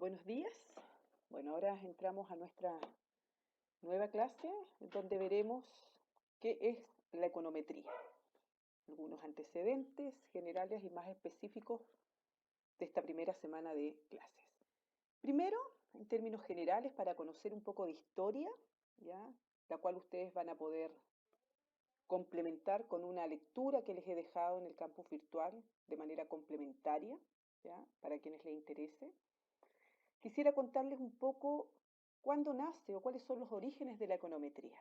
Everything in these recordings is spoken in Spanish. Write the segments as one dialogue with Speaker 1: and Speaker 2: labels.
Speaker 1: Buenos días. Bueno, ahora entramos a nuestra nueva clase donde veremos qué es la econometría, algunos antecedentes generales y más específicos de esta primera semana de clases. Primero, en términos generales, para conocer un poco de historia, ¿ya? La cual ustedes van a poder complementar con una lectura que les he dejado en el campus virtual de manera complementaria, ¿ya? Para quienes les interese. Quisiera contarles un poco cuándo nace o cuáles son los orígenes de la econometría.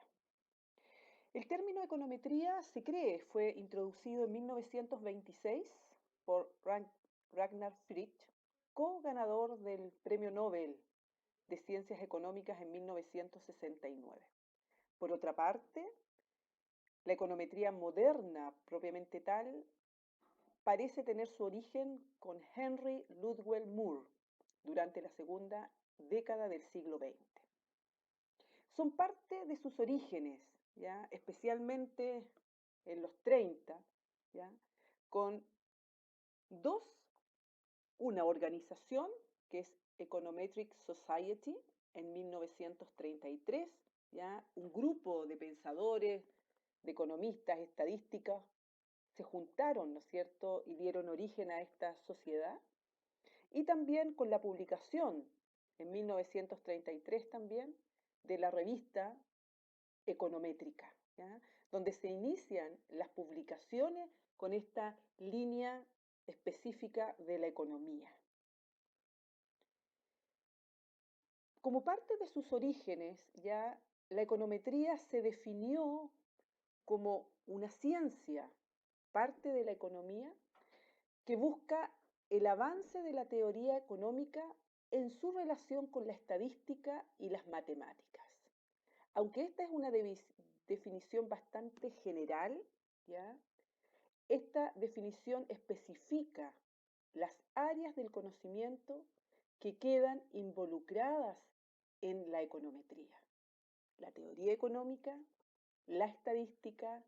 Speaker 1: El término econometría se cree fue introducido en 1926 por Ragnar Frisch, co-ganador del Premio Nobel de Ciencias Económicas en 1969. Por otra parte, la econometría moderna, propiamente tal, parece tener su origen con Henry Ludwig Moore durante la segunda década del siglo XX. Son parte de sus orígenes, ¿ya? Especialmente en los 30, ¿ya? Con dos, una organización que es Econometric Society en 1933, ¿ya? Un grupo de pensadores, de economistas, estadísticos, se juntaron, ¿no es cierto?, y dieron origen a esta sociedad. Y también con la publicación, en 1933 también, de la revista Econométrica, ¿ya? Donde se inician las publicaciones con esta línea específica de la economía. Como parte de sus orígenes, ya la econometría se definió como una ciencia, parte de la economía, que busca el avance de la teoría económica en su relación con la estadística y las matemáticas. Aunque esta es una definición bastante general, ¿ya? Esta definición especifica las áreas del conocimiento que quedan involucradas en la econometría: la teoría económica, la estadística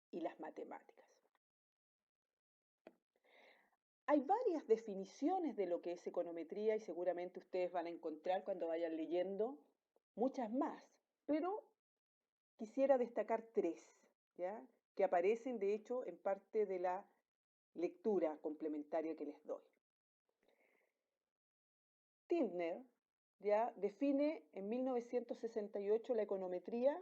Speaker 1: y las matemáticas. Hay varias definiciones de lo que es econometría y seguramente ustedes van a encontrar cuando vayan leyendo muchas más, pero quisiera destacar tres, ¿ya? Que aparecen de hecho en parte de la lectura complementaria que les doy. Tintner, ¿ya?, define en 1968 la econometría,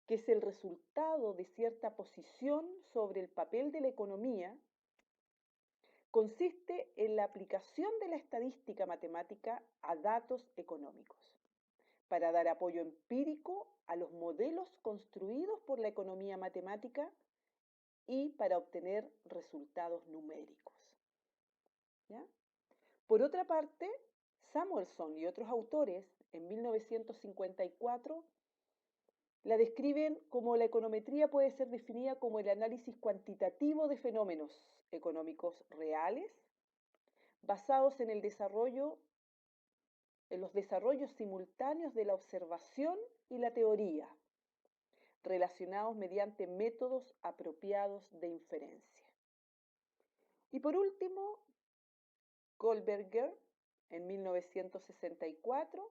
Speaker 1: que es el resultado de cierta posición sobre el papel de la economía. Consiste en la aplicación de la estadística matemática a datos económicos para dar apoyo empírico a los modelos construidos por la economía matemática y para obtener resultados numéricos, ¿ya? Por otra parte, Samuelson y otros autores en 1954 la describen como: la econometría puede ser definida como el análisis cuantitativo de fenómenos económicos reales basados en los desarrollos simultáneos de la observación y la teoría, relacionados mediante métodos apropiados de inferencia. Y por último, Goldberger, en 1964,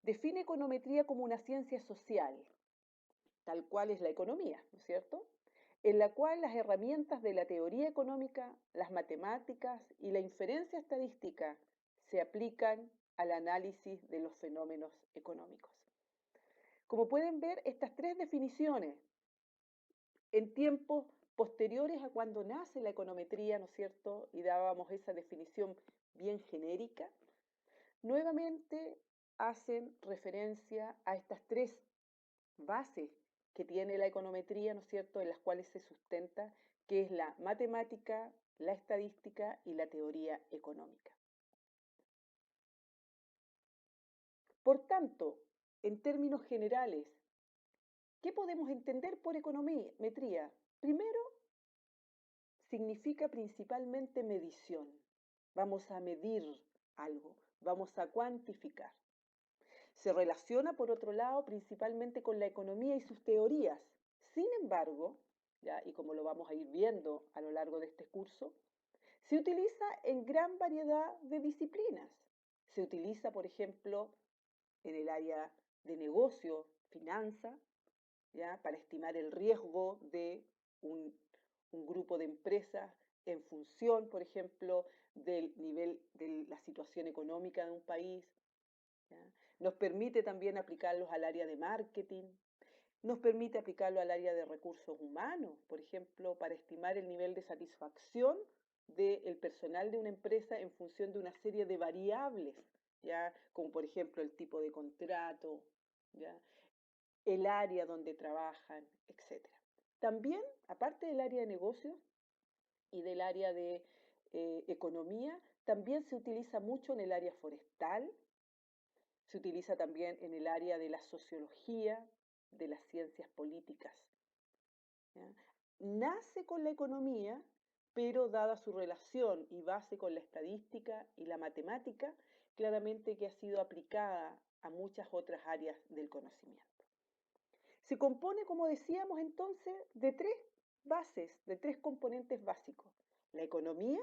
Speaker 1: define econometría como una ciencia social, tal cual es la economía, ¿no es cierto?, en la cual las herramientas de la teoría económica, las matemáticas y la inferencia estadística se aplican al análisis de los fenómenos económicos. Como pueden ver, estas tres definiciones, en tiempos posteriores a cuando nace la econometría, ¿no es cierto?, y dábamos esa definición bien genérica, nuevamente hacen referencia a estas tres bases que tiene la econometría, ¿no es cierto?, en las cuales se sustenta, que es la matemática, la estadística y la teoría económica. Por tanto, en términos generales, ¿qué podemos entender por econometría? Primero, significa principalmente medición. Vamos a medir algo, vamos a cuantificar. Se relaciona, por otro lado, principalmente con la economía y sus teorías. Sin embargo, ¿ya?, y como lo vamos a ir viendo a lo largo de este curso, se utiliza en gran variedad de disciplinas, Se utiliza, por ejemplo, en el área de negocio, finanza, ¿ya? Para estimar el riesgo de un, un grupo de empresas en función, por ejemplo, del nivel de la situación económica de un país. ¿Ya? Nos permite también aplicarlos al área de marketing, nos permite aplicarlo al área de recursos humanos, por ejemplo, para estimar el nivel de satisfacción del personal de una empresa en función de una serie de variables, ¿ya? Como por ejemplo el tipo de contrato, ¿ya? El área donde trabajan, etcétera. También, aparte del área de negocios y del área de economía, también se utiliza mucho en el área forestal, se utiliza también en el área de la sociología, de las ciencias políticas. ¿Ya? Nace con la economía, pero dada su relación y base con la estadística y la matemática, claramente que ha sido aplicada a muchas otras áreas del conocimiento. Se compone, como decíamos entonces, de tres bases, de tres componentes básicos. La economía,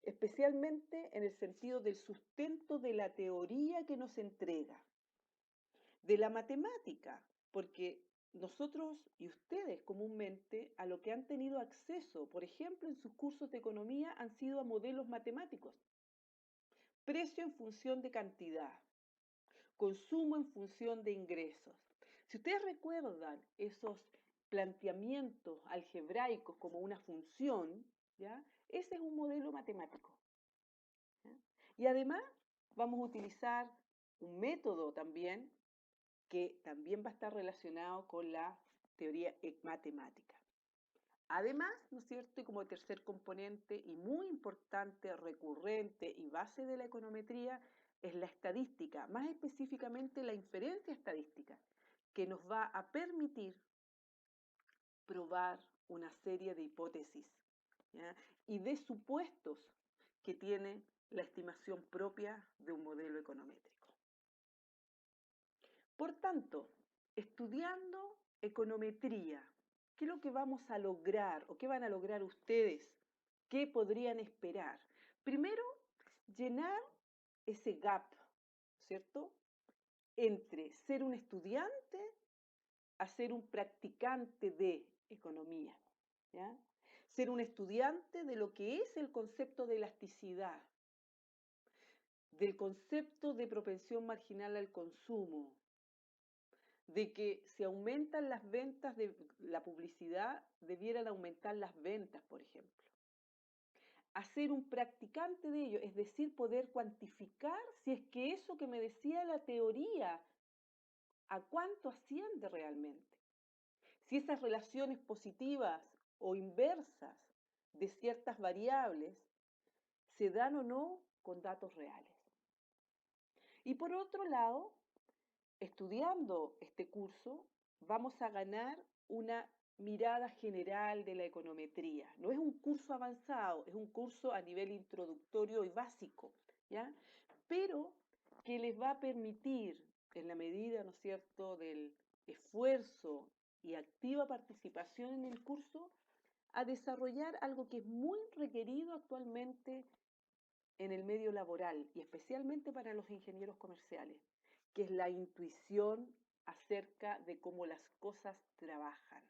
Speaker 1: especialmente en el sentido del sustento de la teoría que nos entrega. De la matemática, porque nosotros y ustedes comúnmente a lo que han tenido acceso, por ejemplo, en sus cursos de economía, han sido a modelos matemáticos. Precio en función de cantidad, consumo en función de ingresos. Si ustedes recuerdan esos planteamientos algebraicos como una función, ¿ya? Ese es un modelo matemático. ¿Ya? Y además vamos a utilizar un método también que también va a estar relacionado con la teoría matemática. Además, ¿no es cierto? Y como tercer componente y muy importante, recurrente y base de la econometría, es la estadística, más específicamente la inferencia estadística, que nos va a permitir probar una serie de hipótesis, ¿ya? Y de supuestos que tiene la estimación propia de un modelo econométrico. Por tanto, estudiando econometría, ¿qué es lo que vamos a lograr o qué van a lograr ustedes? ¿Qué podrían esperar? Primero, llenar ese gap, ¿cierto? Entre ser un estudiante a ser un practicante de economía, ¿ya? Ser un estudiante de lo que es el concepto de elasticidad, del concepto de propensión marginal al consumo, de que si aumentan las ventas de la publicidad, debieran aumentar las ventas, por ejemplo. Hacer un practicante de ello, es decir, poder cuantificar si es que eso que me decía la teoría, a cuánto asciende realmente. Si esas relaciones positivas o inversas de ciertas variables se dan o no con datos reales. Y por otro lado, estudiando este curso, vamos a ganar una mirada general de la econometría. No es un curso avanzado, es un curso a nivel introductorio y básico, ¿ya? Pero que les va a permitir, en la medida, ¿no es cierto?, del esfuerzo y activa participación en el curso, a desarrollar algo que es muy requerido actualmente en el medio laboral y especialmente para los ingenieros comerciales, que es la intuición acerca de cómo las cosas trabajan.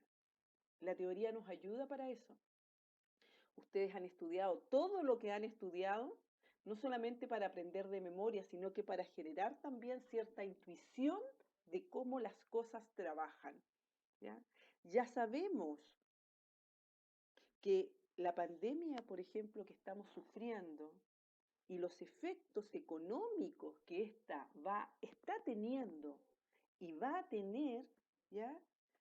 Speaker 1: La teoría nos ayuda para eso. Ustedes han estudiado todo lo que han estudiado, no solamente para aprender de memoria, sino que para generar también cierta intuición de cómo las cosas trabajan. ¿Ya? Ya sabemos que la pandemia, por ejemplo, que estamos sufriendo, y los efectos económicos que está teniendo y va a tener, ¿ya?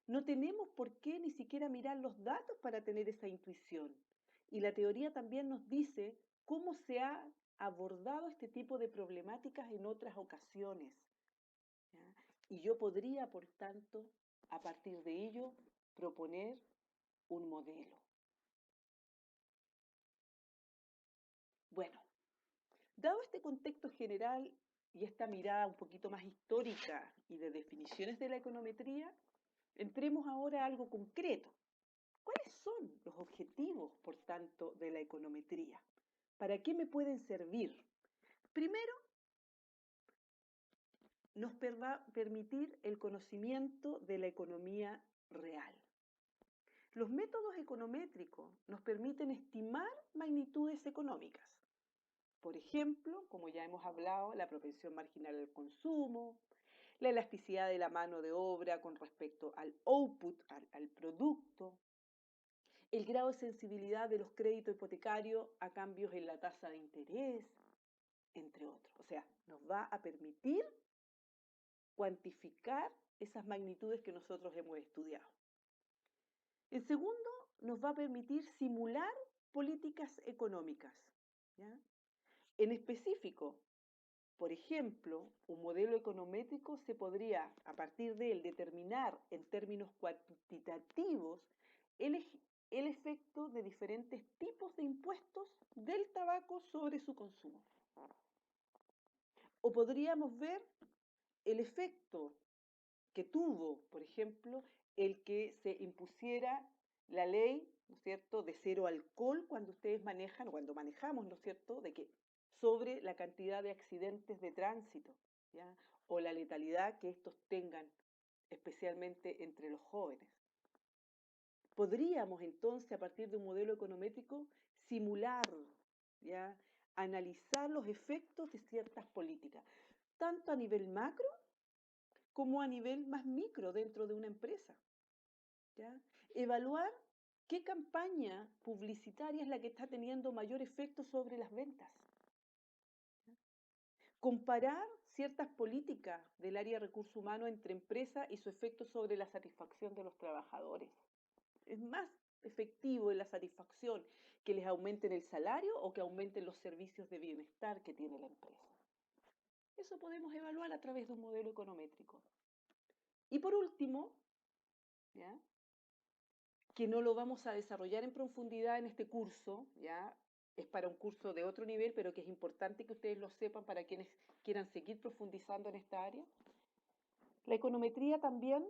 Speaker 1: No tenemos por qué ni siquiera mirar los datos para tener esa intuición. Y la teoría también nos dice cómo se ha abordado este tipo de problemáticas en otras ocasiones, ¿ya? Y yo podría, por tanto, a partir de ello, proponer un modelo. Bueno, dado este contexto general y esta mirada un poquito más histórica y de definiciones de la econometría, entremos ahora a algo concreto. ¿Cuáles son los objetivos, por tanto, de la econometría? ¿Para qué me pueden servir? Primero, nos va a permitir el conocimiento de la economía real. Los métodos econométricos nos permiten estimar magnitudes económicas. Por ejemplo, como ya hemos hablado, la propensión marginal al consumo, la elasticidad de la mano de obra con respecto al output, al producto, el grado de sensibilidad de los créditos hipotecarios a cambios en la tasa de interés, entre otros. O sea, nos va a permitir cuantificar esas magnitudes que nosotros hemos estudiado. El segundo, nos va a permitir simular políticas económicas. ¿Ya? En específico, por ejemplo, un modelo econométrico se podría, a partir de él, determinar en términos cuantitativos el, el efecto de diferentes tipos de impuestos del tabaco sobre su consumo. O podríamos ver el efecto que tuvo, por ejemplo, el que se impusiera la ley, ¿no es cierto?, de cero alcohol cuando ustedes manejan, o cuando manejamos, ¿no es cierto?, de que sobre la cantidad de accidentes de tránsito, ¿ya? O la letalidad que estos tengan, especialmente entre los jóvenes. Podríamos entonces, a partir de un modelo econométrico, simular, ¿ya? Analizar los efectos de ciertas políticas, tanto a nivel macro como a nivel más micro dentro de una empresa. ¿Ya? Evaluar qué campaña publicitaria es la que está teniendo mayor efecto sobre las ventas. ¿Ya? Comparar ciertas políticas del área de recursos humanos entre empresas y su efecto sobre la satisfacción de los trabajadores. Es más efectivo en la satisfacción que les aumenten el salario o que aumenten los servicios de bienestar que tiene la empresa. Eso podemos evaluar a través de un modelo econométrico. Y por último, ¿ya? Que no lo vamos a desarrollar en profundidad en este curso, ¿ya? Es para un curso de otro nivel, pero que es importante que ustedes lo sepan para quienes quieran seguir profundizando en esta área. La econometría también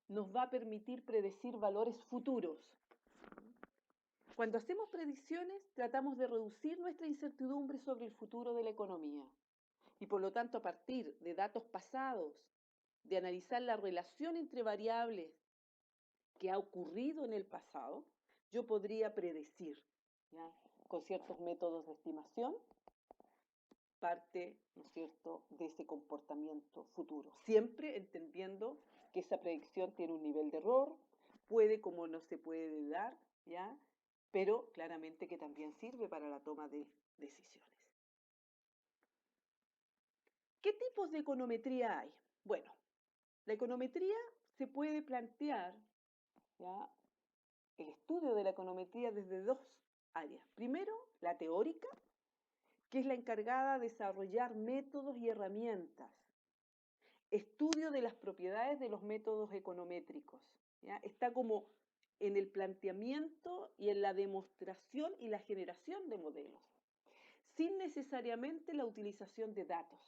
Speaker 1: nos va a permitir predecir valores futuros. Cuando hacemos predicciones, tratamos de reducir nuestra incertidumbre sobre el futuro de la economía. Y por lo tanto, a partir de datos pasados, de analizar la relación entre variables que ha ocurrido en el pasado, yo podría predecir, ¿ya? Con ciertos métodos de estimación, parte, ¿no es cierto?, de ese comportamiento futuro. Siempre entendiendo que esa predicción tiene un nivel de error, puede como no se puede dar, ¿ya? Pero claramente que también sirve para la toma de decisiones. ¿Qué tipos de econometría hay? Bueno, la econometría se puede plantear, ¿ya?, el estudio de la econometría desde dos áreas. Primero, la teórica, que es la encargada de desarrollar métodos y herramientas. Estudio de las propiedades de los métodos econométricos. ¿Ya? Está como en el planteamiento y en la demostración y la generación de modelos, sin necesariamente la utilización de datos.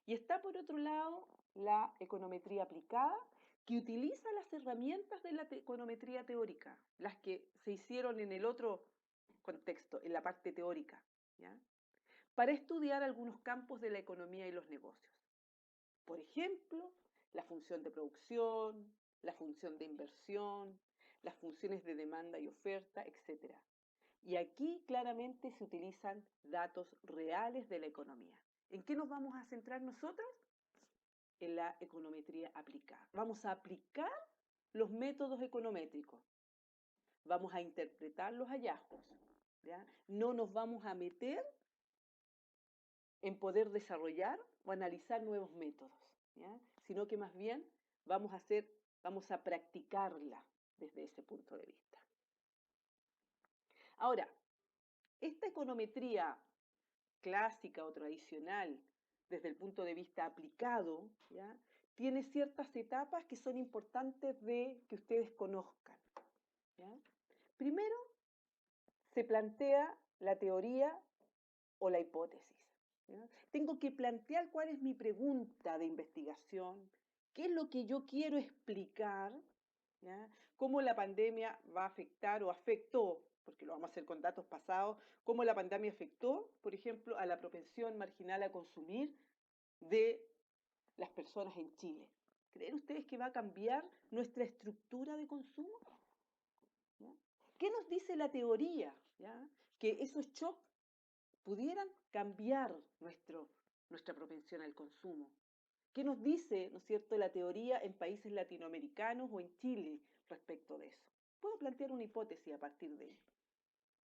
Speaker 1: Y está, por otro lado, la econometría aplicada, que utiliza las herramientas de la econometría teórica, las que se hicieron en el otro contexto, en la parte teórica, ¿ya? Para estudiar algunos campos de la economía y los negocios. Por ejemplo, la función de producción, la función de inversión, las funciones de demanda y oferta, etc. Y aquí claramente se utilizan datos reales de la economía. ¿En qué nos vamos a centrar nosotros? En la econometría aplicada. Vamos a aplicar los métodos econométricos. Vamos a interpretar los hallazgos. ¿Ya? No nos vamos a meter en poder desarrollar o analizar nuevos métodos, ¿ya? Sino que más bien vamos a practicarla desde ese punto de vista. Ahora, esta econometría clásica o tradicional, desde el punto de vista aplicado, ¿ya?, tiene ciertas etapas que son importantes de que ustedes conozcan, ¿ya? Primero, se plantea la teoría o la hipótesis, ¿ya? Tengo que plantear cuál es mi pregunta de investigación, qué es lo que yo quiero explicar, ¿ya? Cómo la pandemia va a afectar o afectó, porque lo vamos a hacer con datos pasados, cómo la pandemia afectó, por ejemplo, a la propensión marginal a consumir de las personas en Chile. ¿Creen ustedes que va a cambiar nuestra estructura de consumo? ¿Ya? ¿Qué nos dice la teoría? ¿Ya? Que esos shocks pudieran cambiar nuestra propensión al consumo. ¿Qué nos dice, no es cierto, la teoría en países latinoamericanos o en Chile respecto de eso? Puedo plantear una hipótesis a partir de ello.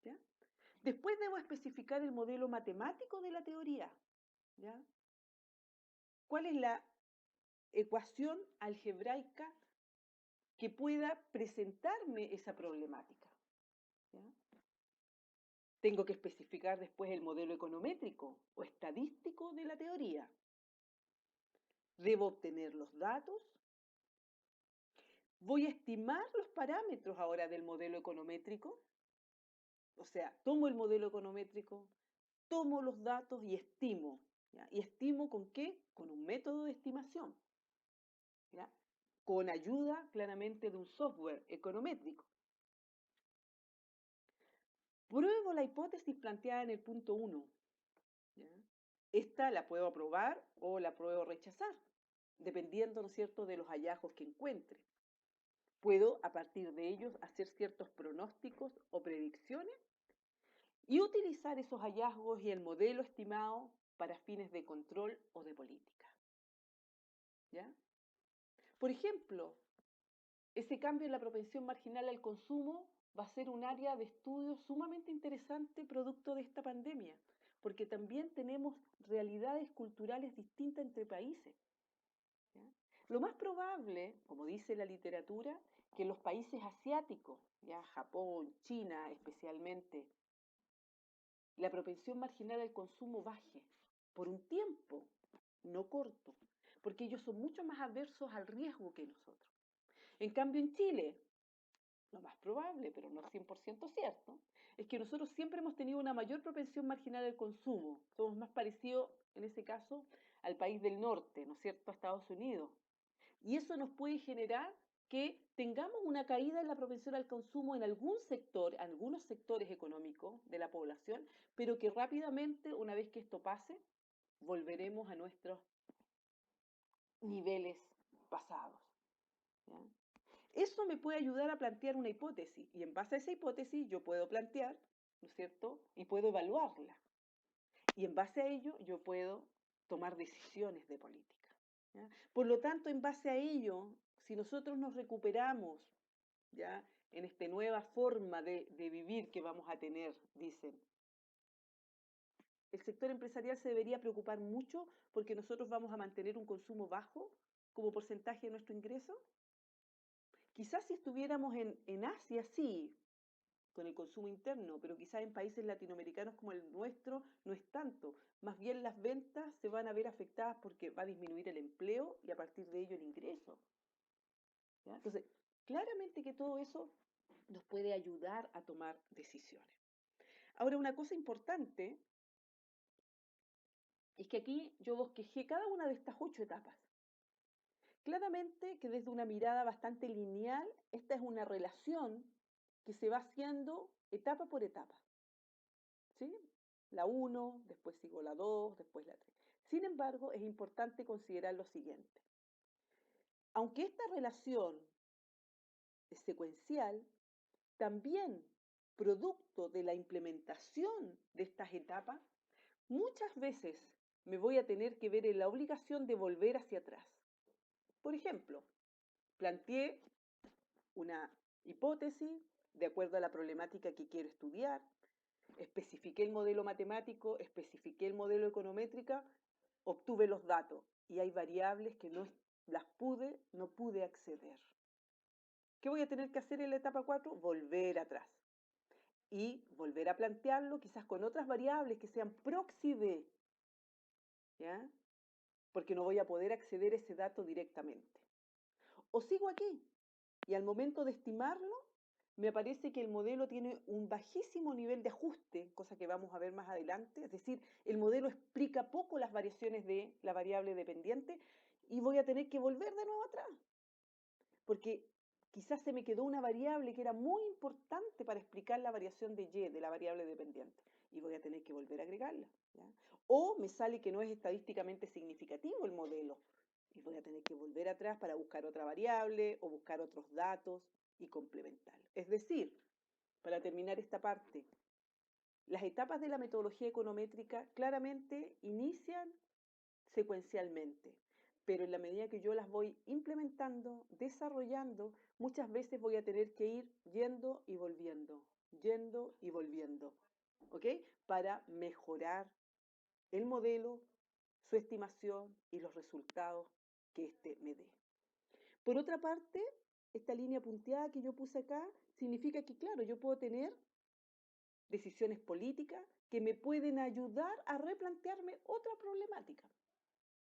Speaker 1: ¿Ya? Después debo especificar el modelo matemático de la teoría. ¿Ya? ¿Cuál es la ecuación algebraica que pueda presentarme esa problemática? ¿Ya? Tengo que especificar después el modelo econométrico o estadístico de la teoría. Debo obtener los datos. Voy a estimar los parámetros ahora del modelo econométrico. O sea, tomo el modelo econométrico, tomo los datos y estimo. ¿Ya? ¿Y estimo con qué? Con un método de estimación. ¿Ya? Con ayuda claramente de un software econométrico. Pruebo la hipótesis planteada en el punto 1. ¿Ya? Esta la puedo aprobar o la puedo rechazar, dependiendo, ¿no es cierto?, de los hallazgos que encuentre. Puedo, a partir de ellos, hacer ciertos pronósticos o predicciones y utilizar esos hallazgos y el modelo estimado para fines de control o de política. ¿Ya? Por ejemplo, ese cambio en la propensión marginal al consumo va a ser un área de estudio sumamente interesante producto de esta pandemia, porque también tenemos realidades culturales distintas entre países. ¿Ya? Lo más probable, como dice la literatura, que en los países asiáticos, ya Japón, China especialmente, la propensión marginal al consumo baje por un tiempo, no corto, porque ellos son mucho más adversos al riesgo que nosotros. En cambio, en Chile, lo más probable, pero no 100% cierto, es que nosotros siempre hemos tenido una mayor propensión marginal al consumo. Somos más parecidos, en ese caso, al país del norte, ¿no es cierto?, a Estados Unidos. Y eso nos puede generar que tengamos una caída en la propensión al consumo en algún sector, en algunos sectores económicos de la población, pero que rápidamente, una vez que esto pase, volveremos a nuestros niveles pasados. ¿Ya? Eso me puede ayudar a plantear una hipótesis y en base a esa hipótesis yo puedo plantear, ¿no es cierto? Y puedo evaluarla. Y en base a ello yo puedo tomar decisiones de política. ¿Ya? Por lo tanto, en base a ello, si nosotros nos recuperamos, ¿ya?, en esta nueva forma de vivir que vamos a tener, dicen, el sector empresarial se debería preocupar mucho porque nosotros vamos a mantener un consumo bajo como porcentaje de nuestro ingreso. Quizás si estuviéramos en Asia, sí, con el consumo interno, pero quizás en países latinoamericanos como el nuestro no es tanto. Más bien las ventas se van a ver afectadas porque va a disminuir el empleo y a partir de ello el ingreso. ¿Ya? Entonces, claramente que todo eso nos puede ayudar a tomar decisiones. Ahora, una cosa importante es que aquí yo bosquejé cada una de estas 8 etapas. Claramente que desde una mirada bastante lineal, esta es una relación que se va haciendo etapa por etapa. ¿Sí? La 1, después sigo la 2, después la 3. Sin embargo, es importante considerar lo siguiente. Aunque esta relación es secuencial, también producto de la implementación de estas etapas, muchas veces me voy a tener que ver en la obligación de volver hacia atrás. Por ejemplo, planteé una hipótesis de acuerdo a la problemática que quiero estudiar, especifiqué el modelo matemático, especifiqué el modelo econométrica, obtuve los datos y hay variables que no pude acceder. ¿Qué voy a tener que hacer en la etapa 4? Volver atrás y volver a plantearlo quizás con otras variables que sean proxy de, ¿ya? Porque no voy a poder acceder a ese dato directamente. O sigo aquí y al momento de estimarlo, me parece que el modelo tiene un bajísimo nivel de ajuste, cosa que vamos a ver más adelante, es decir, el modelo explica poco las variaciones de la variable dependiente y voy a tener que volver de nuevo atrás, porque quizás se me quedó una variable que era muy importante para explicar la variación de Y, de la variable dependiente, y voy a tener que volver a agregarla. ¿Ya? O me sale que no es estadísticamente significativo el modelo. Y voy a tener que volver atrás para buscar otra variable o buscar otros datos y complementarlo. Es decir, para terminar esta parte, las etapas de la metodología econométrica claramente inician secuencialmente, pero en la medida que yo las voy implementando, desarrollando, muchas veces voy a tener que ir yendo y volviendo, ¿ok? Para mejorar el modelo, su estimación y los resultados que éste me dé. Por otra parte, esta línea punteada que yo puse acá significa que, claro, yo puedo tener decisiones políticas que me pueden ayudar a replantearme otra problemática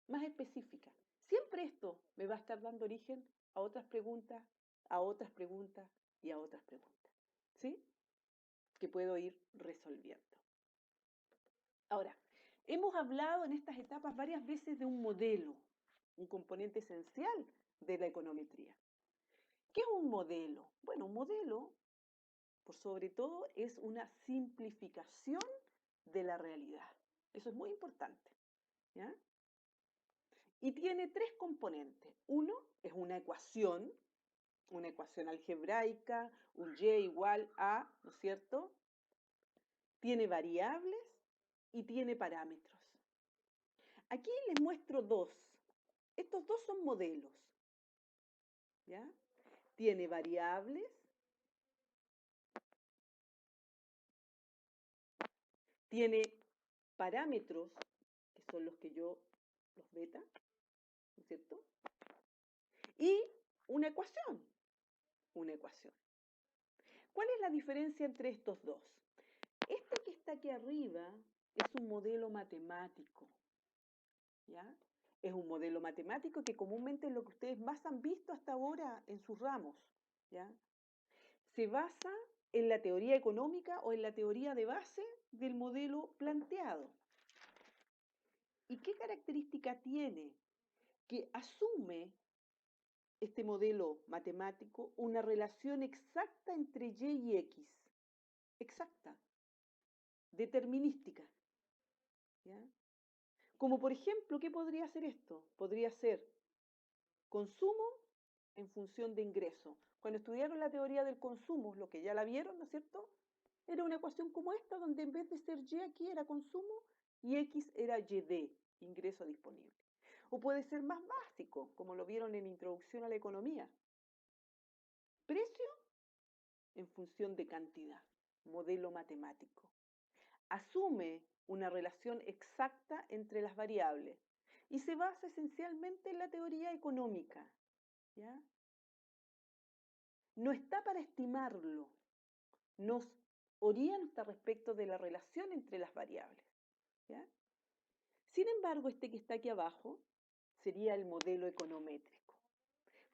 Speaker 1: más específica. Siempre esto me va a estar dando origen a otras preguntas, a otras preguntas y a otras preguntas, ¿sí? Que puedo ir resolviendo. Ahora, hemos hablado en estas etapas varias veces de un modelo, un componente esencial de la econometría. ¿Qué es un modelo? Bueno, un modelo, por sobre todo, es una simplificación de la realidad. Eso es muy importante, ¿ya? Y tiene tres componentes. Uno es una ecuación algebraica, un y igual a, ¿no es cierto? Tiene variables y tiene parámetros. Aquí les muestro dos. Estos dos son modelos, ¿ya? Tiene variables, tiene parámetros, que son los que yo, los beta, ¿no es cierto? Y una ecuación, una ecuación. ¿Cuál es la diferencia entre estos dos? Este que está aquí arriba es un modelo matemático, ¿ya? Es un modelo matemático que comúnmente es lo que ustedes más han visto hasta ahora en sus ramos, ¿ya? Se basa en la teoría económica o en la teoría de base del modelo planteado. ¿Y qué característica tiene? Que asume este modelo matemático una relación exacta entre y x, exacta, determinística, ¿ya? Como por ejemplo, ¿qué podría ser esto? Podría ser consumo en función de ingreso. Cuando estudiaron la teoría del consumo, lo que ya la vieron, ¿no es cierto? Era una ecuación como esta, donde en vez de ser Y aquí era consumo y X era YD, ingreso disponible. O puede ser más básico, como lo vieron en Introducción a la Economía. Precio en función de cantidad, modelo matemático. Asume una relación exacta entre las variables y se basa esencialmente en la teoría económica, ¿ya? No está para estimarlo, nos orienta respecto de la relación entre las variables, ¿ya? Sin embargo, este que está aquí abajo sería el modelo econométrico.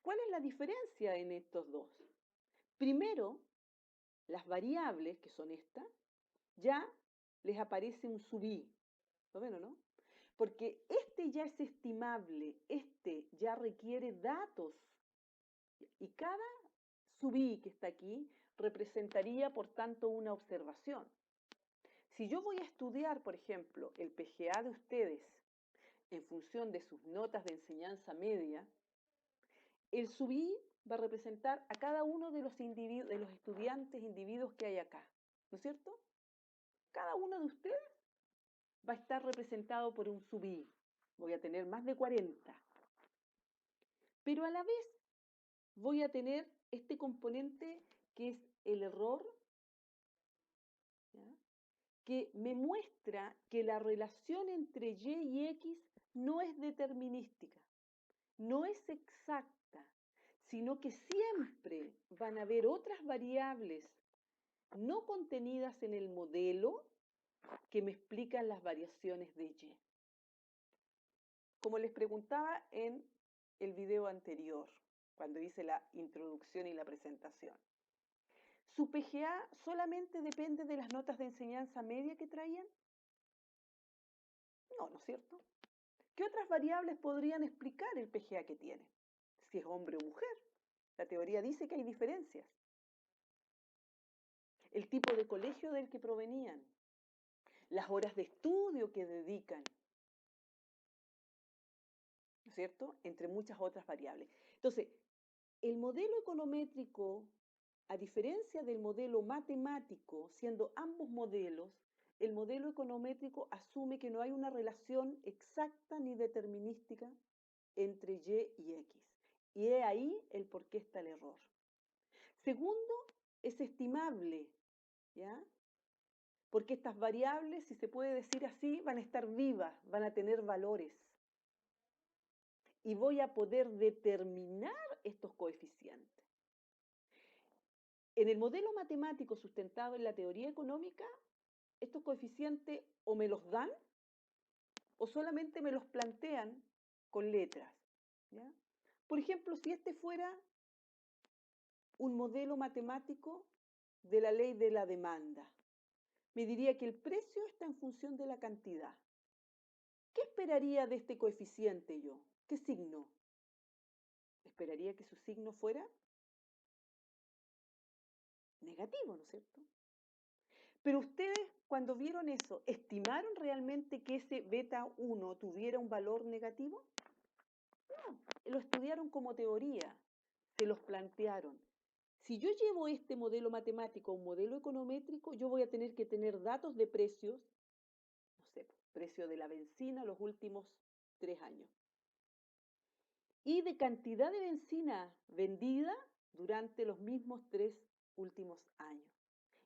Speaker 1: ¿Cuál es la diferencia en estos dos? Primero, las variables, que son estas, ya les aparece un subí. ¿Lo ven o no? Porque este ya es estimable, este ya requiere datos. Y cada subí que está aquí representaría, por tanto, una observación. Si yo voy a estudiar, por ejemplo, el PGA de ustedes en función de sus notas de enseñanza media, el subí va a representar a cada uno de los estudiantes, individuos que hay acá, ¿no es cierto? Cada uno de ustedes va a estar representado por un subí. Voy a tener más de 40. Pero a la vez voy a tener este componente que es el error, ¿ya? Que me muestra que la relación entre Y y X no es determinística, no es exacta, sino que siempre van a haber otras variables no contenidas en el modelo que me explican las variaciones de Y. Como les preguntaba en el video anterior, cuando hice la introducción y la presentación, ¿su PGA solamente depende de las notas de enseñanza media que traían? No, ¿no es cierto? ¿Qué otras variables podrían explicar el PGA que tienen? Si es hombre o mujer. La teoría dice que hay diferencias. El tipo de colegio del que provenían. las horas de estudio que dedican, ¿no es cierto? Entre muchas otras variables. Entonces, el modelo econométrico, a diferencia del modelo matemático, siendo ambos modelos, el modelo econométrico asume que no hay una relación exacta ni determinística entre Y y X. Y es ahí el por qué está el error. Segundo, es estimable, ¿ya? Porque estas variables, si se puede decir así, van a estar vivas, van a tener valores. Y voy a poder determinar estos coeficientes. En el modelo matemático sustentado en la teoría económica, estos coeficientes o me los dan o solamente me los plantean con letras, ¿ya? Por ejemplo, si este fuera un modelo matemático de la ley de la demanda, me diría que el precio está en función de la cantidad. ¿Qué esperaría de este coeficiente yo? ¿Qué signo? Esperaría que su signo fuera negativo, ¿no es cierto? Pero ustedes, cuando vieron eso, ¿estimaron realmente que ese beta 1 tuviera un valor negativo? No, lo estudiaron como teoría, se los plantearon. Si yo llevo este modelo matemático a un modelo econométrico, yo voy a tener que tener datos de precios, no sé, precio de la benzina los últimos 3 años, y de cantidad de benzina vendida durante los mismos 3 últimos años.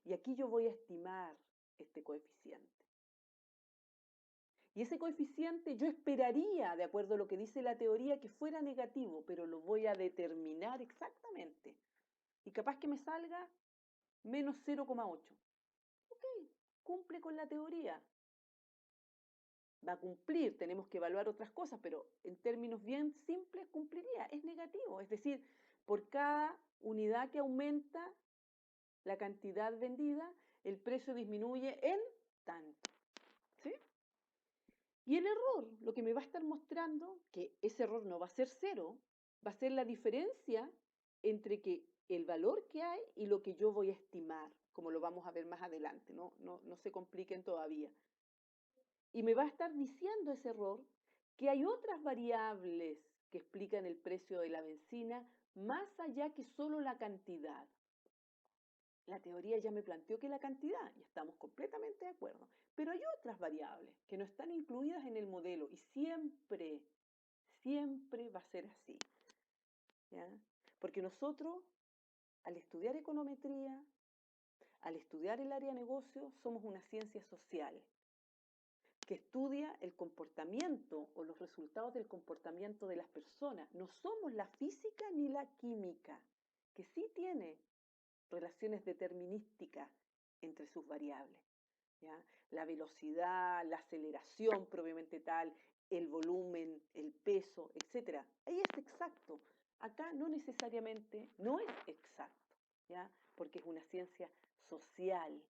Speaker 1: Y aquí yo voy a estimar este coeficiente. Y ese coeficiente yo esperaría, de acuerdo a lo que dice la teoría, que fuera negativo, pero lo voy a determinar exactamente. Y capaz que me salga menos 0,8. Ok, cumple con la teoría. Va a cumplir, tenemos que evaluar otras cosas, pero en términos bien simples cumpliría, es negativo. Es decir, por cada unidad que aumenta la cantidad vendida, el precio disminuye en tanto. ¿Sí? Y el error, lo que me va a estar mostrando, que ese error no va a ser cero, va a ser la diferencia entre que el valor que hay y lo que yo voy a estimar, como lo vamos a ver más adelante, no se compliquen todavía. Y me va a estar diciendo ese error que hay otras variables que explican el precio de la benzina más allá que solo la cantidad. La teoría ya me planteó que la cantidad, y estamos completamente de acuerdo, pero hay otras variables que no están incluidas en el modelo y siempre, siempre va a ser así, ¿ya? Porque nosotros, al estudiar econometría, al estudiar el área de negocio, somos una ciencia social que estudia el comportamiento o los resultados del comportamiento de las personas. No somos la física ni la química, que sí tiene relaciones determinísticas entre sus variables, ¿ya? La velocidad, la aceleración propiamente tal, el volumen, el peso, etc. Ahí es exacto. Acá no necesariamente, no es exacto, ¿ya? Porque es una ciencia social.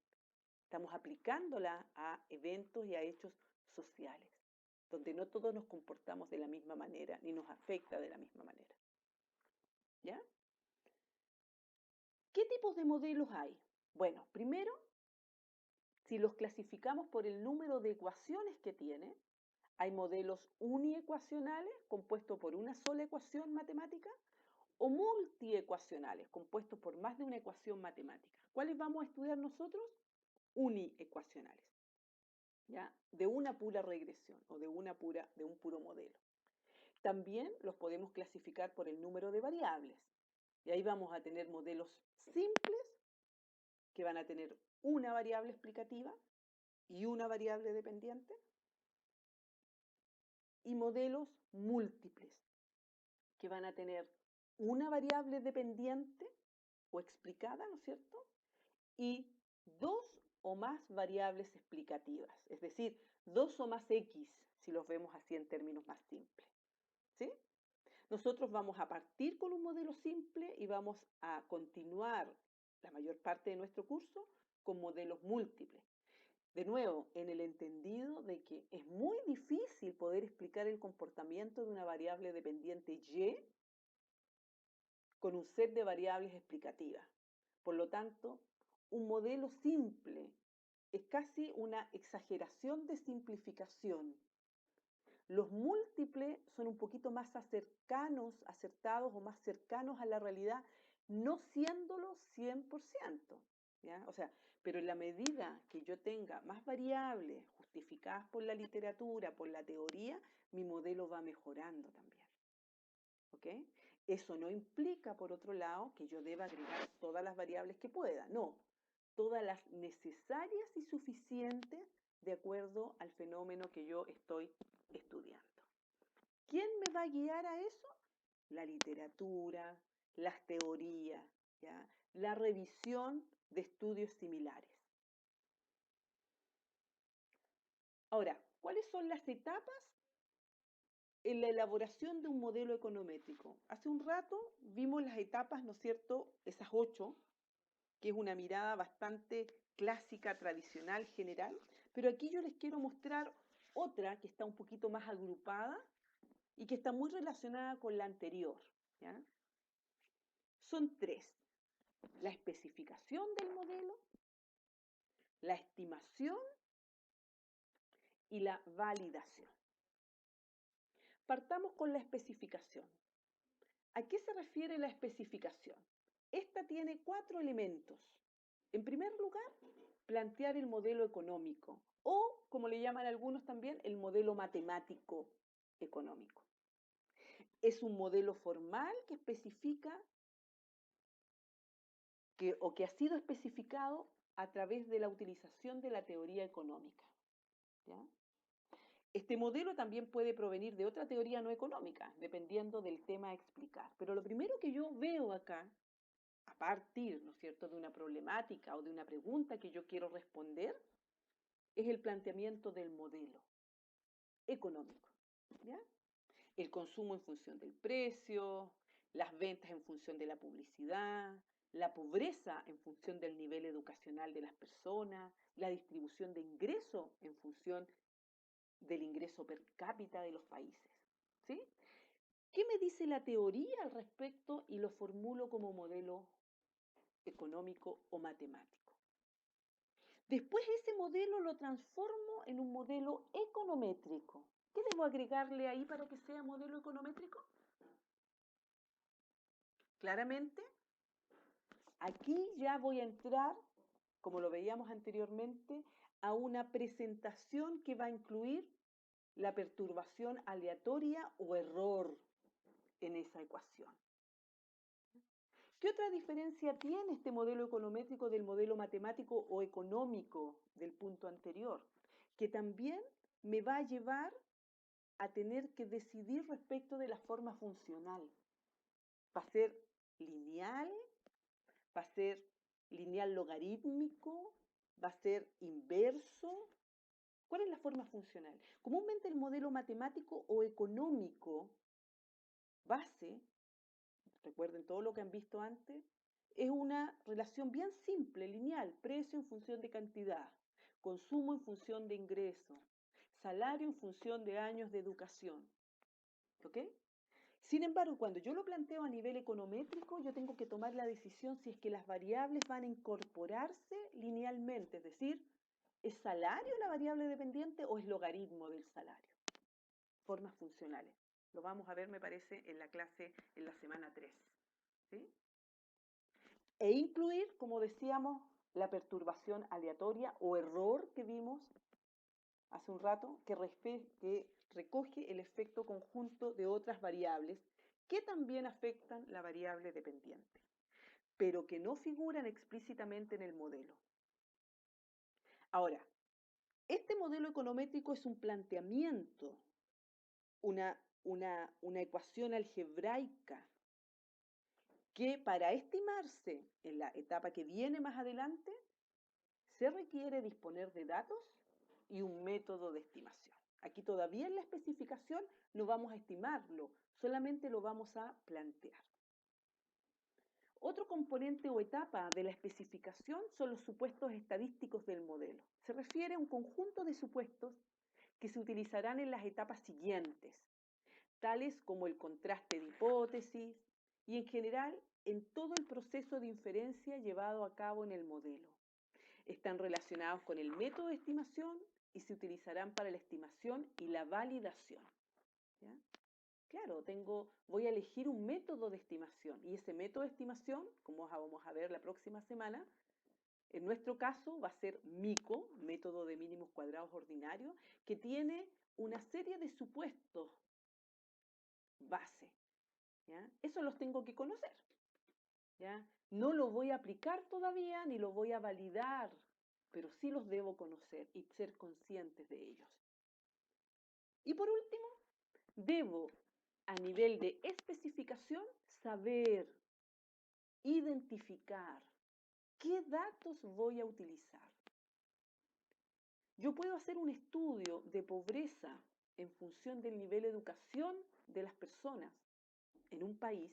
Speaker 1: Estamos aplicándola a eventos y a hechos sociales, donde no todos nos comportamos de la misma manera, ni nos afecta de la misma manera. ¿Ya? ¿Qué tipos de modelos hay? Bueno, primero, si los clasificamos por el número de ecuaciones que tiene, hay modelos uniecuacionales, compuestos por una sola ecuación matemática, o multiecuacionales, compuestos por más de una ecuación matemática. ¿Cuáles vamos a estudiar nosotros? Uniecuacionales, ¿ya? De una pura regresión o de un puro modelo. También los podemos clasificar por el número de variables. Y ahí vamos a tener modelos simples que van a tener una variable explicativa y una variable dependiente, y modelos múltiples que van a tener una variable dependiente o explicada, ¿no es cierto? Y dos o más variables explicativas, es decir, dos o más X, si los vemos así en términos más simples. ¿Sí? Nosotros vamos a partir con un modelo simple y vamos a continuar la mayor parte de nuestro curso con modelos múltiples. De nuevo, en el entendido de que es muy difícil poder explicar el comportamiento de una variable dependiente Y con un set de variables explicativas. Por lo tanto, un modelo simple es casi una exageración de simplificación. Los múltiples son un poquito más acertados o más cercanos a la realidad, no siéndolo 100%. ¿Ya? O sea, pero en la medida que yo tenga más variables justificadas por la literatura, por la teoría, mi modelo va mejorando también. ¿Ok? Eso no implica, por otro lado, que yo deba agregar todas las variables que pueda. No, todas las necesarias y suficientes de acuerdo al fenómeno que yo estoy estudiando. ¿Quién me va a guiar a eso? La literatura, las teorías, ¿ya? La revisión de estudios similares. Ahora, ¿cuáles son las etapas en la elaboración de un modelo econométrico? Hace un rato vimos las etapas, ¿no es cierto?, esas 8, que es una mirada bastante clásica, tradicional, general, pero aquí yo les quiero mostrar otra que está un poquito más agrupada y que está muy relacionada con la anterior, ¿ya? Son 3. La especificación del modelo, la estimación y la validación. Partamos con la especificación. ¿A qué se refiere la especificación? Esta tiene 4 elementos. En primer lugar, plantear el modelo económico o, como le llaman algunos también, el modelo matemático económico. Es un modelo formal que especifica que ha sido especificado a través de la utilización de la teoría económica. ¿Ya? Este modelo también puede provenir de otra teoría no económica, dependiendo del tema a explicar. Pero lo primero que yo veo acá, a partir, ¿no es cierto?, de una problemática o de una pregunta que yo quiero responder, es el planteamiento del modelo económico. ¿Ya? El consumo en función del precio, las ventas en función de la publicidad, la pobreza en función del nivel educacional de las personas, la distribución de ingresos en función del ingreso per cápita de los países. ¿Sí? ¿Qué me dice la teoría al respecto y lo formulo como modelo económico o matemático? Después ese modelo lo transformo en un modelo econométrico. ¿Qué debo agregarle ahí para que sea modelo econométrico? Claramente, aquí ya voy a entrar, como lo veíamos anteriormente, a una presentación que va a incluir la perturbación aleatoria o error en esa ecuación. ¿Qué otra diferencia tiene este modelo econométrico del modelo matemático o económico del punto anterior? Que también me va a llevar a tener que decidir respecto de la forma funcional. ¿Va a ser lineal? ¿Va a ser lineal logarítmico? ¿Va a ser inverso? ¿Cuál es la forma funcional? Comúnmente el modelo matemático o económico base, recuerden todo lo que han visto antes, es una relación bien simple, lineal, precio en función de cantidad, consumo en función de ingreso, salario en función de años de educación. ¿Ok? Sin embargo, cuando yo lo planteo a nivel econométrico, yo tengo que tomar la decisión si es que las variables van a incorporarse linealmente, es decir, ¿es salario la variable dependiente o es logaritmo del salario? Formas funcionales. Lo vamos a ver, me parece, en la clase en la semana 3. ¿Sí? E incluir, como decíamos, la perturbación aleatoria o error que vimos hace un rato, que recoge el efecto conjunto de otras variables que también afectan la variable dependiente, pero que no figuran explícitamente en el modelo. Ahora, este modelo econométrico es un planteamiento, una ecuación algebraica que para estimarse en la etapa que viene más adelante, se requiere disponer de datos y un método de estimación. Aquí todavía en la especificación no vamos a estimarlo, solamente lo vamos a plantear. Otro componente o etapa de la especificación son los supuestos estadísticos del modelo. Se refiere a un conjunto de supuestos que se utilizarán en las etapas siguientes, tales como el contraste de hipótesis y en general en todo el proceso de inferencia llevado a cabo en el modelo. están relacionados con el método de estimación y se utilizarán para la estimación y la validación. ¿Ya? Claro, voy a elegir un método de estimación y ese método de estimación, como vamos a ver la próxima semana, en nuestro caso va a ser MICO, método de mínimos cuadrados ordinarios, que tiene una serie de supuestos base. ¿Ya? Eso los tengo que conocer. ¿Ya? No lo voy a aplicar todavía ni lo voy a validar, pero sí los debo conocer y ser conscientes de ellos. Y por último, debo, a nivel de especificación, saber, identificar qué datos voy a utilizar. Yo puedo hacer un estudio de pobreza en función del nivel de educación de las personas en un país,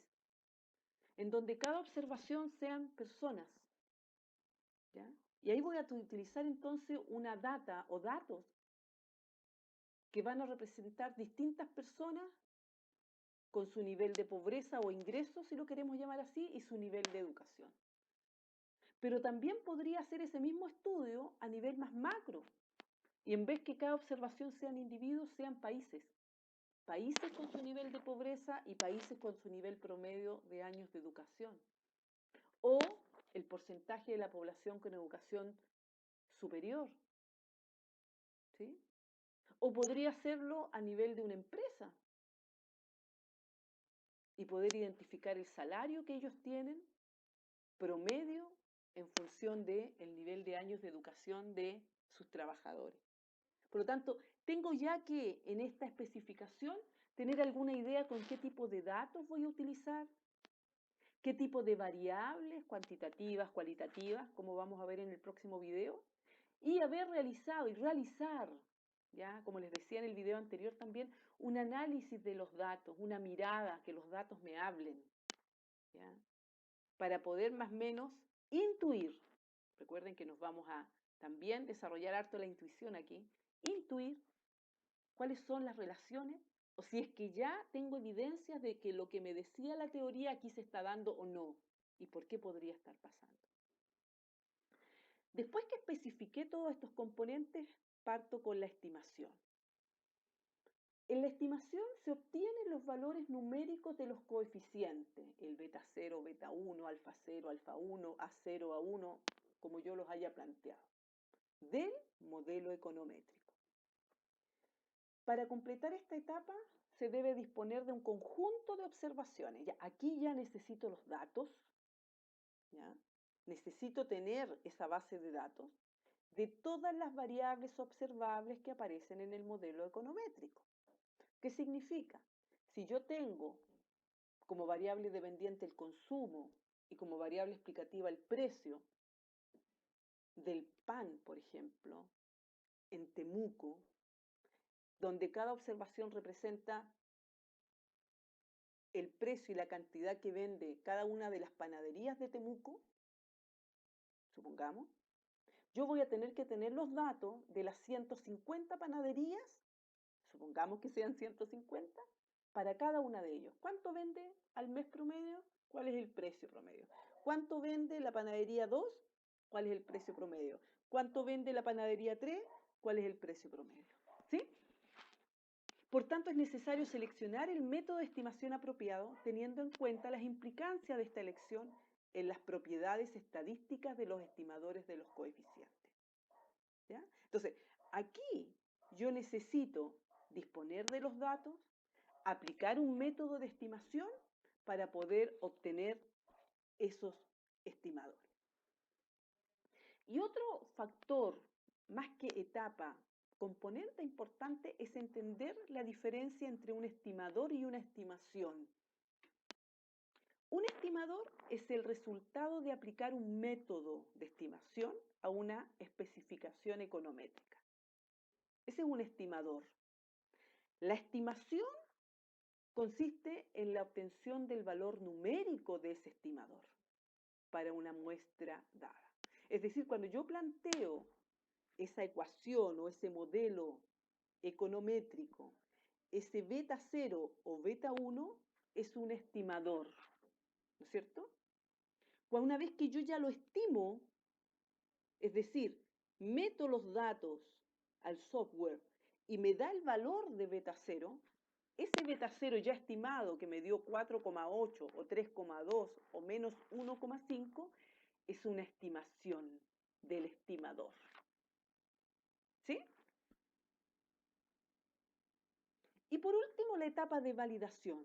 Speaker 1: en donde cada observación sean personas. ¿Ya? Y ahí voy a utilizar entonces una data o datos que van a representar distintas personas con su nivel de pobreza o ingreso, si lo queremos llamar así, y su nivel de educación. Pero también podría hacer ese mismo estudio a nivel más macro, y en vez que cada observación sean individuos, sean países. Países con su nivel de pobreza y países con su nivel promedio de años de educación. O el porcentaje de la población con educación superior. ¿Sí? O podría hacerlo a nivel de una empresa y poder identificar el salario que ellos tienen promedio en función del nivel de años de educación de sus trabajadores. Por lo tanto, tengo ya que en esta especificación tener alguna idea con qué tipo de datos voy a utilizar, qué tipo de variables cuantitativas, cualitativas, como vamos a ver en el próximo video, y haber realizado y realizar, ya como les decía en el video anterior también, un análisis de los datos, una mirada, que los datos me hablen, ¿ya? Para poder más o menos intuir. Recuerden que nos vamos a también desarrollar harto la intuición aquí, intuir cuáles son las relaciones o si es que ya tengo evidencias de que lo que me decía la teoría aquí se está dando o no y por qué podría estar pasando. Después que especifiqué todos estos componentes, parto con la estimación. En la estimación se obtienen los valores numéricos de los coeficientes, el beta 0, beta 1, alfa 0, alfa 1, A0, A1, como yo los haya planteado, del modelo econométrico. Para completar esta etapa se debe disponer de un conjunto de observaciones. Aquí ya necesito los datos, ¿ya? Necesito tener esa base de datos de todas las variables observables que aparecen en el modelo econométrico. ¿Qué significa? Si yo tengo como variable dependiente el consumo y como variable explicativa el precio del pan, por ejemplo, en Temuco, donde cada observación representa el precio y la cantidad que vende cada una de las panaderías de Temuco, supongamos, yo voy a tener que tener los datos de las 150 panaderías, supongamos que sean 150, para cada una de ellos. ¿Cuánto vende al mes promedio? ¿Cuál es el precio promedio? ¿Cuánto vende la panadería 2? ¿Cuál es el precio promedio? ¿Cuánto vende la panadería 3? ¿Cuál es el precio promedio? ¿Sí? Por tanto, es necesario seleccionar el método de estimación apropiado teniendo en cuenta las implicancias de esta elección en las propiedades estadísticas de los estimadores de los coeficientes. ¿Ya? Entonces, aquí yo necesito disponer de los datos, aplicar un método de estimación para poder obtener esos estimadores. Y otro factor, más que etapa, componente importante, es entender la diferencia entre un estimador y una estimación. Un estimador es el resultado de aplicar un método de estimación a una especificación econométrica. Ese es un estimador. La estimación consiste en la obtención del valor numérico de ese estimador para una muestra dada. Es decir, cuando yo planteo esa ecuación o ese modelo econométrico, ese beta 0 o beta 1 es un estimador, ¿no es cierto? Una vez que yo ya lo estimo, Es decir, meto los datos al software y me da el valor de beta cero, ese beta cero ya estimado que me dio 4,8 o 3,2 o menos 1,5 es una estimación del estimador. ¿Sí? Y por último, la etapa de validación.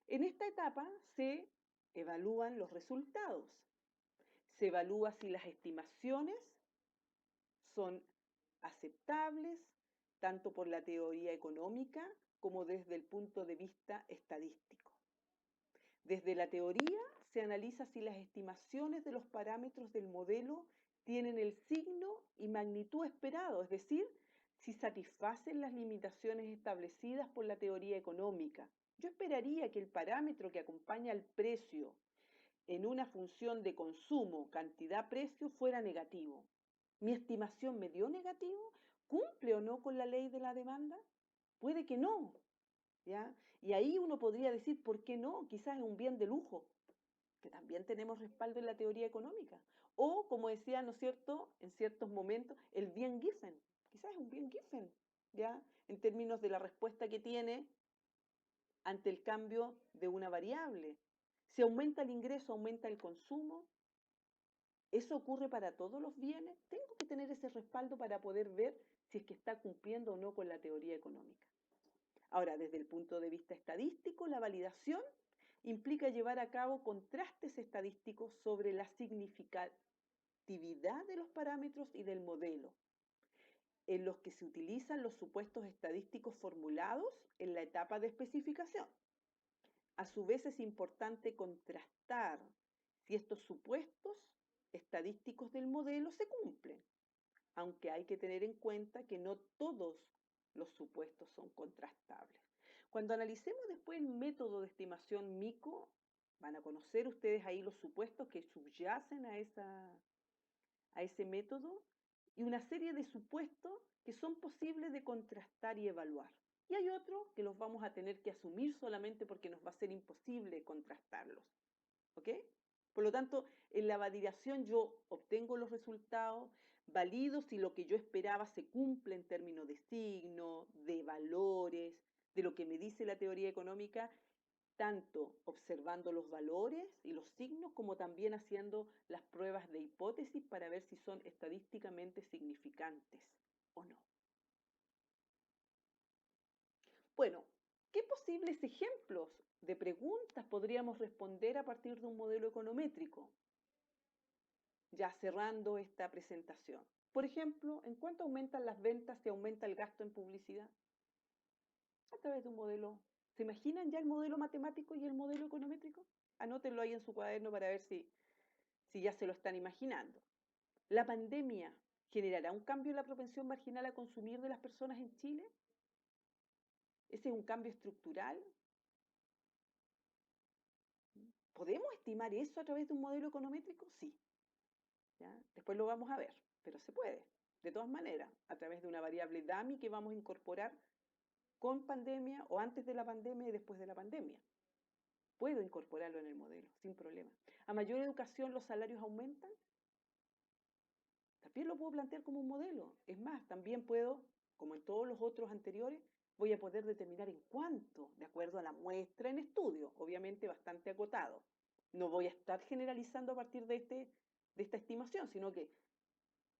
Speaker 1: En esta etapa se evalúan los resultados. Se evalúa si las estimaciones son aceptables tanto por la teoría económica como desde el punto de vista estadístico. Desde la teoría se analiza si las estimaciones de los parámetros del modelo tienen el signo y magnitud esperado, es decir, si satisfacen las limitaciones establecidas por la teoría económica. Yo esperaría que el parámetro que acompaña al precio en una función de consumo, cantidad-precio, fuera negativo. ¿Mi estimación me dio negativo? ¿Cumple o no con la ley de la demanda? Puede que no, ¿ya? Y ahí uno podría decir, ¿por qué no? Quizás es un bien de lujo, que también tenemos respaldo en la teoría económica. O, como decía, ¿no es cierto?, en ciertos momentos, el bien Giffen. Quizás es un bien Giffen, ¿ya? En términos de la respuesta que tiene ante el cambio de una variable. Si aumenta el ingreso, aumenta el consumo. ¿Eso ocurre para todos los bienes? Tengo que tener ese respaldo para poder ver si es que está cumpliendo o no con la teoría económica. Ahora, desde el punto de vista estadístico, la validación implica llevar a cabo contrastes estadísticos sobre la significatividad de los parámetros y del modelo, en los que se utilizan los supuestos estadísticos formulados en la etapa de especificación. A su vez es importante contrastar si estos supuestos estadísticos del modelo se cumplen, aunque hay que tener en cuenta que no todos los supuestos son contrastables. Cuando analicemos después el método de estimación MICO, van a conocer ustedes ahí los supuestos que subyacen a ese método y una serie de supuestos que son posibles de contrastar y evaluar. Y hay otros que los vamos a tener que asumir solamente porque nos va a ser imposible contrastarlos. ¿Ok? Por lo tanto, en la validación yo obtengo los resultados, valido si lo que yo esperaba se cumple en términos de signo, de valores, de lo que me dice la teoría económica, tanto observando los valores y los signos como también haciendo las pruebas de hipótesis para ver si son estadísticamente significantes o no. Bueno, ¿qué posibles ejemplos de preguntas podríamos responder a partir de un modelo econométrico? Ya cerrando esta presentación. Por ejemplo, ¿en cuánto aumentan las ventas si aumenta el gasto en publicidad? A través de un modelo. ¿Se imaginan ya el modelo matemático y el modelo econométrico? Anótenlo ahí en su cuaderno para ver si ya se lo están imaginando. ¿La pandemia generará un cambio en la propensión marginal a consumir de las personas en Chile? ¿Ese es un cambio estructural? ¿Podemos estimar eso a través de un modelo econométrico? Sí. ¿Ya? Después lo vamos a ver, pero se puede. De todas maneras, a través de una variable DAMI que vamos a incorporar con pandemia o antes de la pandemia y después de la pandemia. Puedo incorporarlo en el modelo, sin problema. ¿A mayor educación los salarios aumentan? También lo puedo plantear como un modelo. Es más, también puedo, como en todos los otros anteriores, voy a poder determinar en cuánto, de acuerdo a la muestra en estudio, obviamente bastante acotado. No voy a estar generalizando a partir de esta estimación, sino que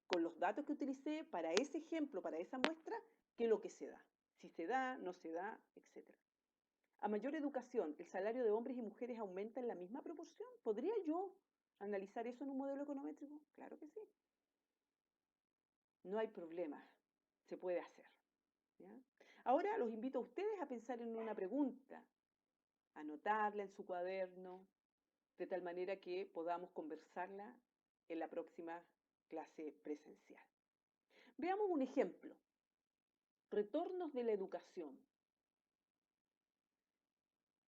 Speaker 1: con los datos que utilicé para ese ejemplo, para esa muestra, qué es lo que se da. Si se da, no se da, etc. A mayor educación, ¿el salario de hombres y mujeres aumenta en la misma proporción? ¿Podría yo analizar eso en un modelo econométrico? Claro que sí. No hay problema, se puede hacer. ¿Ya? Ahora los invito a ustedes a pensar en una pregunta, anotarla en su cuaderno, de tal manera que podamos conversarla en la próxima clase presencial. Veamos un ejemplo. Retornos de la educación.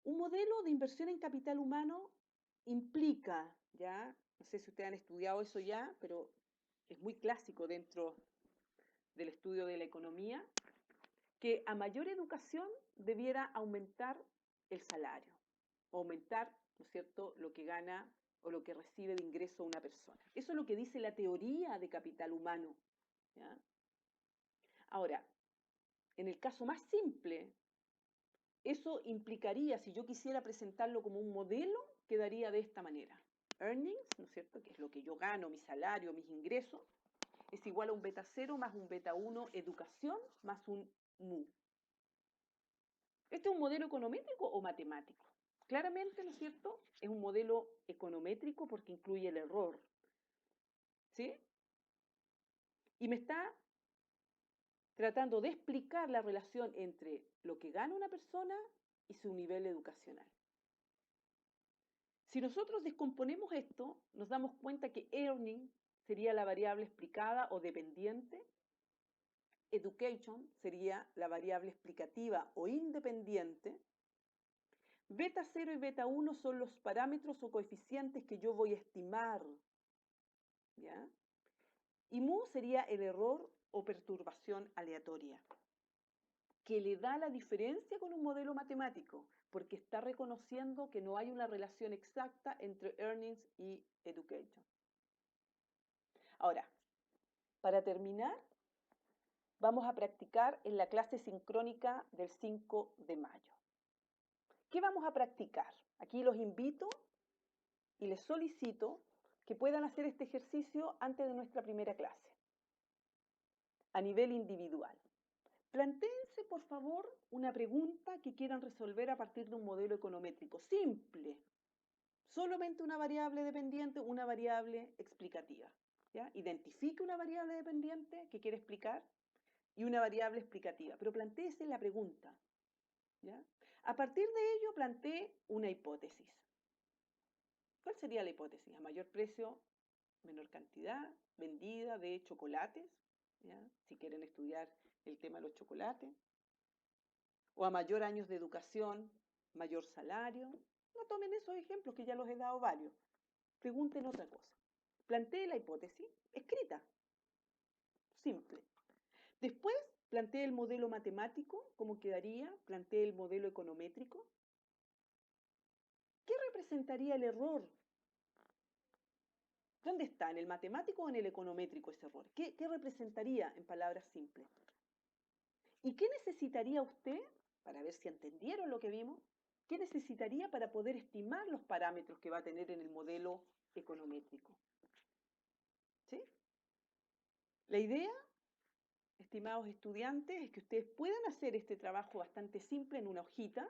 Speaker 1: Un modelo de inversión en capital humano implica, ya, no sé si ustedes han estudiado eso ya, pero es muy clásico dentro del estudio de la economía, que a mayor educación debiera aumentar el salario, aumentar, ¿no es cierto?, lo que gana o lo que recibe de ingreso una persona. Eso es lo que dice la teoría de capital humano. ¿Ya? Ahora, en el caso más simple, eso implicaría, si yo quisiera presentarlo como un modelo, quedaría de esta manera. Earnings, ¿no es cierto?, que es lo que yo gano, mi salario, mis ingresos, es igual a un beta 0 más un beta 1, educación, más un mu. ¿Este es un modelo econométrico o matemático? Claramente, ¿no es cierto?, es un modelo econométrico porque incluye el error. ¿Sí? Y me está tratando de explicar la relación entre lo que gana una persona y su nivel educacional. Si nosotros descomponemos esto, nos damos cuenta que earning sería la variable explicada o dependiente, education sería la variable explicativa o independiente, beta 0 y beta 1 son los parámetros o coeficientes que yo voy a estimar, ¿ya? Y mu sería el error o perturbación aleatoria, que le da la diferencia con un modelo matemático, porque está reconociendo que no hay una relación exacta entre earnings y education. Ahora, para terminar, vamos a practicar en la clase sincrónica del 5 de mayo. ¿Qué vamos a practicar? Aquí los invito y les solicito que puedan hacer este ejercicio antes de nuestra primera clase, a nivel individual. Plantéense, por favor, una pregunta que quieran resolver a partir de un modelo econométrico simple. Solamente una variable dependiente, una variable explicativa. ¿Ya? Identifique una variable dependiente que quiere explicar y una variable explicativa, pero plantéese la pregunta. ¿Ya? A partir de ello, plantee una hipótesis. ¿Cuál sería la hipótesis? A mayor precio, menor cantidad vendida de chocolates, ¿ya? Si quieren estudiar el tema de los chocolates, o a mayor años de educación, mayor salario. No tomen esos ejemplos que ya los he dado varios. Pregunten otra cosa. Plantee la hipótesis escrita, simple. Después, plantee el modelo matemático, cómo quedaría, plantee el modelo econométrico. ¿Qué representaría el error? ¿Dónde está? ¿En el matemático o en el econométrico ese error? ¿Qué representaría en palabras simples? ¿Y qué necesitaría usted, para ver si entendieron lo que vimos, qué necesitaría para poder estimar los parámetros que va a tener en el modelo econométrico? ¿Sí? La idea, estimados estudiantes, es que ustedes puedan hacer este trabajo bastante simple en una hojita,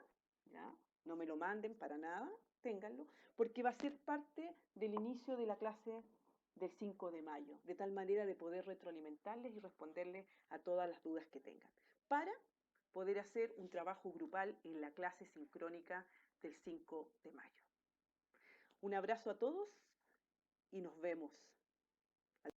Speaker 1: ¿ya? No me lo manden para nada, ténganlo, porque va a ser parte del inicio de la clase del 5 de mayo, de tal manera de poder retroalimentarles y responderles a todas las dudas que tengan, para poder hacer un trabajo grupal en la clase sincrónica del 5 de mayo. Un abrazo a todos y nos vemos.